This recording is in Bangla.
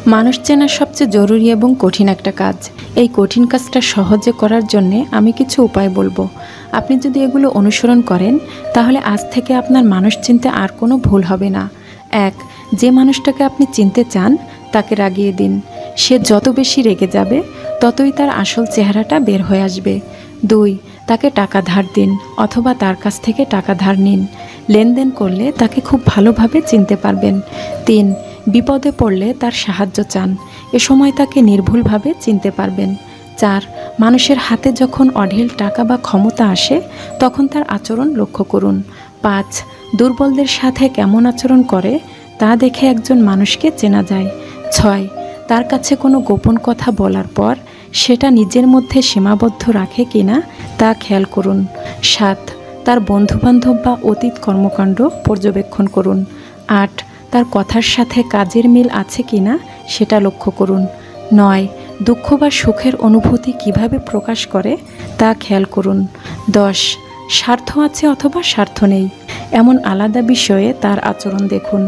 মানুষ চেনা সবচেয়ে জরুরি এবং কঠিন একটা কাজ। এই কঠিন কাজটা সহজে করার জন্যে আমি কিছু উপায় বলবো। আপনি যদি এগুলো অনুসরণ করেন তাহলে আজ থেকে আপনার মানুষ চিনতে আর কোনো ভুল হবে না। 1. যে মানুষটাকে আপনি চিনতে চান তাকে রাগিয়ে দিন। সে যত বেশি রেগে যাবে ততই তার আসল চেহারাটা বের হয়ে আসবে। 2. তাকে টাকা ধার দিন অথবা তার কাছ থেকে টাকা ধার নিন। লেনদেন করলে তাকে খুব ভালোভাবে চিনতে পারবেন। 3. বিপদে পড়লে তার সাহায্য চান। এ সময় তাকে নির্ভুলভাবে চিনতে পারবেন। 4. মানুষের হাতে যখন অঢেল টাকা বা ক্ষমতা আসে তখন তার আচরণ লক্ষ্য করুন। 5. দুর্বলদের সাথে কেমন আচরণ করে তা দেখে একজন মানুষকে চেনা যায়। 6. তার কাছে কোনো গোপন কথা বলার পর সেটা নিজের মধ্যে সীমাবদ্ধ রাখে কিনা তা খেয়াল করুন। 7. তার বন্ধুবান্ধব বা অতীত কর্মকাণ্ড পর্যবেক্ষণ করুন। 8. তার কথার সাথে কাজের মিল আছে কিনা সেটা লক্ষ্য করুন। 9. দুঃখ বা সুখের অনুভূতি কিভাবে প্রকাশ করে তা খেয়াল করুন। 10. স্বার্থ আছে অথবা স্বার্থ নেই এমন আলাদা বিষয়ে তার আচরণ দেখুন।